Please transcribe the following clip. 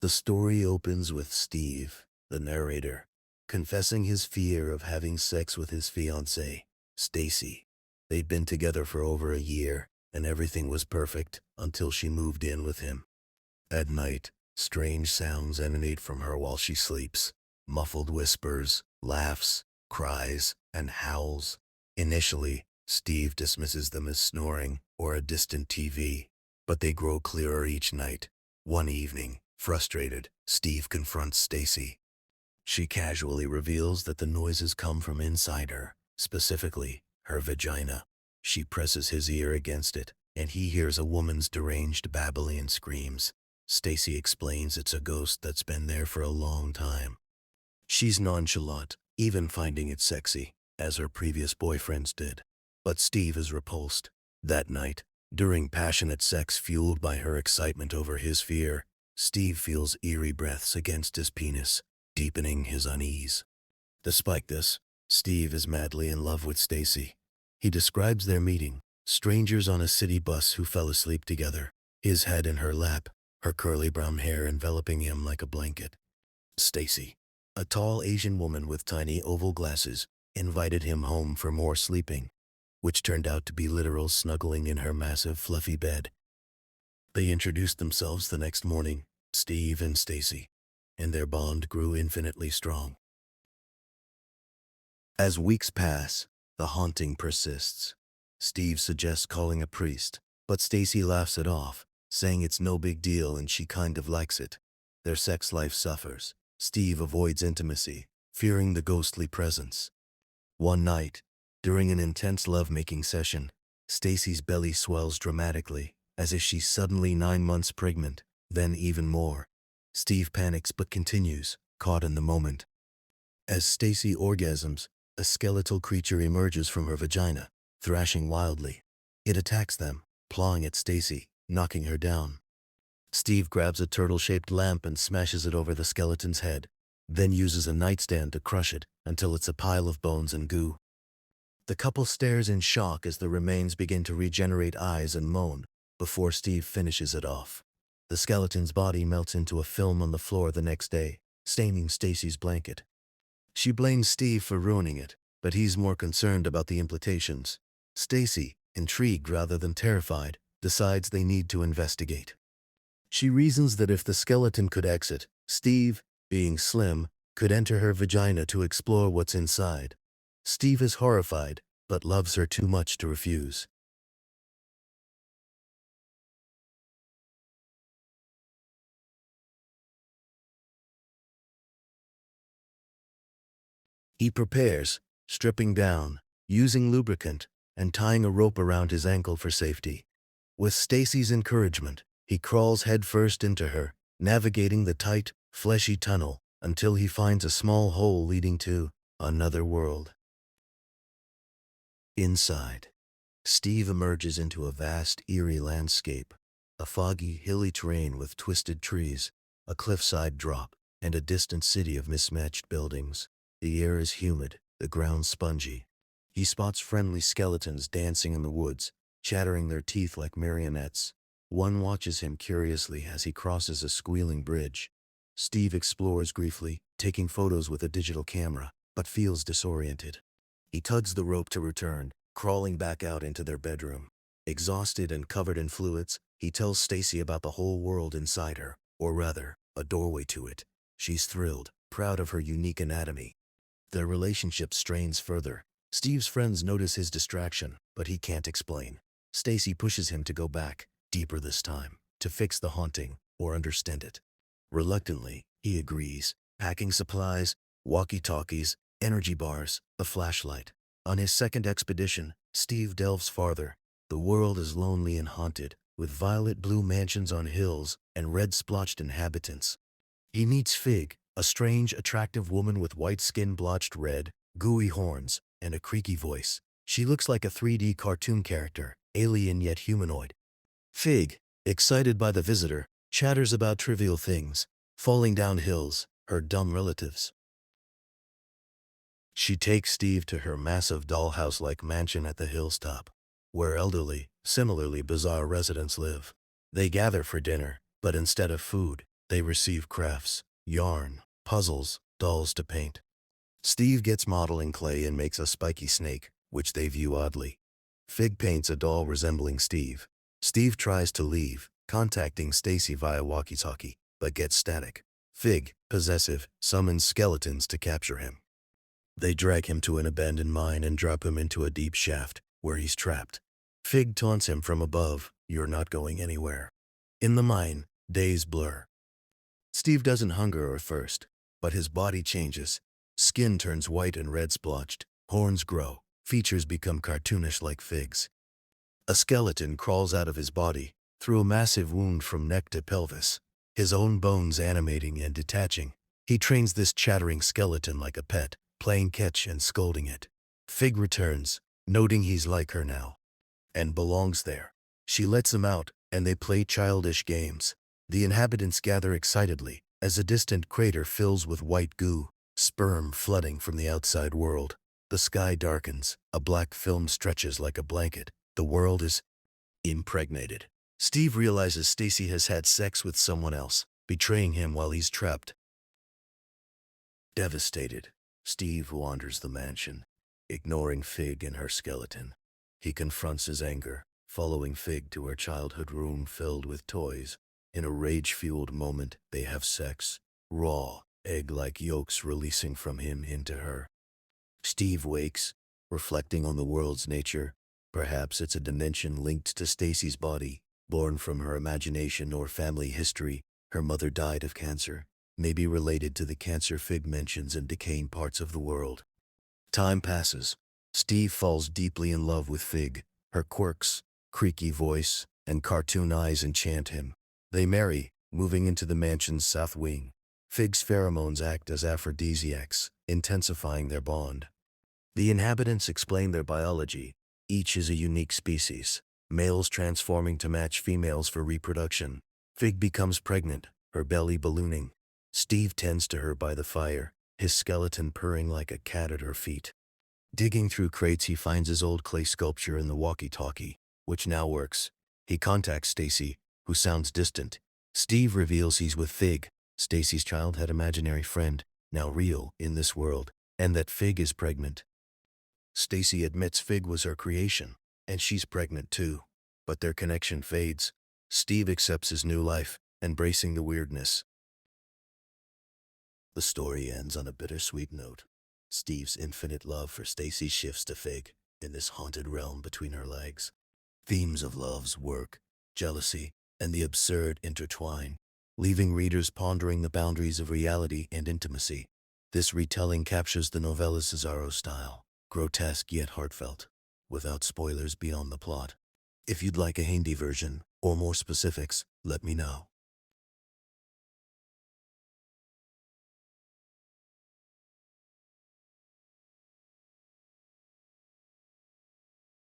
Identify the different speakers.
Speaker 1: The story opens with Steve, the narrator, confessing his fear of having sex with his fiancée, Stacy. They'd been together for over a year, and everything was perfect until she moved in with him. At night, strange sounds emanate from her while she sleeps. Muffled whispers, laughs, cries, and howls. Initially, Steve dismisses them as snoring or a distant TV, but they grow clearer each night. One evening, frustrated, Steve confronts Stacy. She casually reveals that the noises come from inside her, specifically, her vagina. She presses his ear against it, and he hears a woman's deranged Babylonian screams. Stacy explains it's a ghost that's been there for a long time. She's nonchalant, even finding it sexy, as her previous boyfriends did. But Steve is repulsed. That night, during passionate sex fueled by her excitement over his fear, Steve feels eerie breaths against his penis, deepening his unease. Despite this, Steve is madly in love with Stacy. He describes their meeting, strangers on a city bus who fell asleep together, his head in her lap, her curly brown hair enveloping him like a blanket. Stacy, a tall Asian woman with tiny oval glasses, invited him home for more sleeping, which turned out to be literal snuggling in her massive fluffy bed. They introduced themselves the next morning, Steve and Stacy, and their bond grew infinitely strong. As weeks pass, the haunting persists. Steve suggests calling a priest, but Stacy laughs it off, saying it's no big deal and she kind of likes it. Their sex life suffers. Steve avoids intimacy, fearing the ghostly presence. One night, during an intense lovemaking session, Stacy's belly swells dramatically, as if she's suddenly 9 months pregnant, then even more. Steve panics but continues, caught in the moment. As Stacy orgasms, a skeletal creature emerges from her vagina, thrashing wildly. It attacks them, clawing at Stacy, knocking her down. Steve grabs a turtle-shaped lamp and smashes it over the skeleton's head, then uses a nightstand to crush it until it's a pile of bones and goo. The couple stares in shock as the remains begin to regenerate eyes and moan, before Steve finishes it off. The skeleton's body melts into a film on the floor the next day, staining Stacy's blanket. She blames Steve for ruining it, but he's more concerned about the implications. Stacy, intrigued rather than terrified, decides they need to investigate. She reasons that if the skeleton could exit, Steve, being slim, could enter her vagina to explore what's inside. Steve is horrified, but loves her too much to refuse. He prepares, stripping down, using lubricant, and tying a rope around his ankle for safety. With Stacy's encouragement, he crawls headfirst into her, navigating the tight, fleshy tunnel until he finds a small hole leading to another world. Inside, Steve emerges into a vast, eerie landscape, a foggy, hilly terrain with twisted trees, a cliffside drop, and a distant city of mismatched buildings. The air is humid, the ground spongy. He spots friendly skeletons dancing in the woods, chattering their teeth like marionettes. One watches him curiously as he crosses a squealing bridge. Steve explores briefly, taking photos with a digital camera, but feels disoriented. He tugs the rope to return, crawling back out into their bedroom. Exhausted and covered in fluids, he tells Stacy about the whole world inside her, or rather, a doorway to it. She's thrilled, proud of her unique anatomy. Their relationship strains further. Steve's friends notice his distraction, but he can't explain. Stacy pushes him to go back, deeper this time, to fix the haunting or understand it. Reluctantly, he agrees, packing supplies, walkie-talkies, energy bars, a flashlight. On his second expedition, Steve delves farther. The world is lonely and haunted, with violet-blue mansions on hills and red-splotched inhabitants. He meets Fig, a strange, attractive woman with white skin blotched red, gooey horns, and a creaky voice. She looks like a 3D cartoon character, alien yet humanoid. Fig, excited by the visitor, chatters about trivial things, falling down hills, her dumb relatives. She takes Steve to her massive dollhouse-like mansion at the hill's top, where elderly, similarly bizarre residents live. They gather for dinner, but instead of food, They receive crafts, yarn, puzzles, dolls to paint. Steve gets modeling clay and makes a spiky snake, which they view oddly. Fig paints a doll resembling Steve. Steve tries to leave, contacting Stacy via walkie-talkie, but gets static. Fig, possessive, summons skeletons to capture him. They drag him to an abandoned mine and drop him into a deep shaft, where he's trapped. Fig taunts him from above, "You're not going anywhere." In the mine, days blur. Steve doesn't hunger or thirst, but his body changes. Skin turns white and red splotched, horns grow, features become cartoonish like Fig's. A skeleton crawls out of his body, through a massive wound from neck to pelvis, his own bones animating and detaching. He trains this chattering skeleton like a pet, playing catch and scolding it. Fig returns, noting he's like her now, and belongs there. She lets him out, and they play childish games. The inhabitants gather excitedly, as a distant crater fills with white goo, sperm flooding from the outside world. The sky darkens, a black film stretches like a blanket. The world is impregnated. Steve realizes Stacy has had sex with someone else, betraying him while he's trapped. Devastated, Steve wanders the mansion, ignoring Fig and her skeleton. He confronts his anger, following Fig to her childhood room filled with toys. In a rage-fueled moment, they have sex, raw, egg-like yolks releasing from him into her. Steve wakes, reflecting on the world's nature. Perhaps it's a dimension linked to Stacy's body, born from her imagination or family history. Her mother died of cancer, maybe related to the cancer Fig mentions in decaying parts of the world. Time passes. Steve falls deeply in love with Fig. Her quirks, creaky voice, and cartoon eyes enchant him. They marry, moving into the mansion's south wing. Fig's pheromones act as aphrodisiacs, intensifying their bond. The inhabitants explain their biology. Each is a unique species, males transforming to match females for reproduction. Fig becomes pregnant, her belly ballooning. Steve tends to her by the fire, his skeleton purring like a cat at her feet. Digging through crates, he finds his old clay sculpture in the walkie-talkie, which now works. He contacts Stacy, who sounds distant. Steve reveals he's with Fig, Stacy's childhood imaginary friend, now real in this world, and that Fig is pregnant. Stacy admits Fig was her creation, and she's pregnant too. But their connection fades. Steve accepts his new life, embracing the weirdness. The story ends on a bittersweet note. Steve's infinite love for Stacy shifts to Fig, in this haunted realm between her legs. Themes of loves, work, jealousy, and the absurd intertwine, leaving readers pondering the boundaries of reality and intimacy. This retelling captures the novella's Cesaro style, grotesque yet heartfelt, without spoilers beyond the plot. If you'd like a Hindi version, or more specifics, let me know.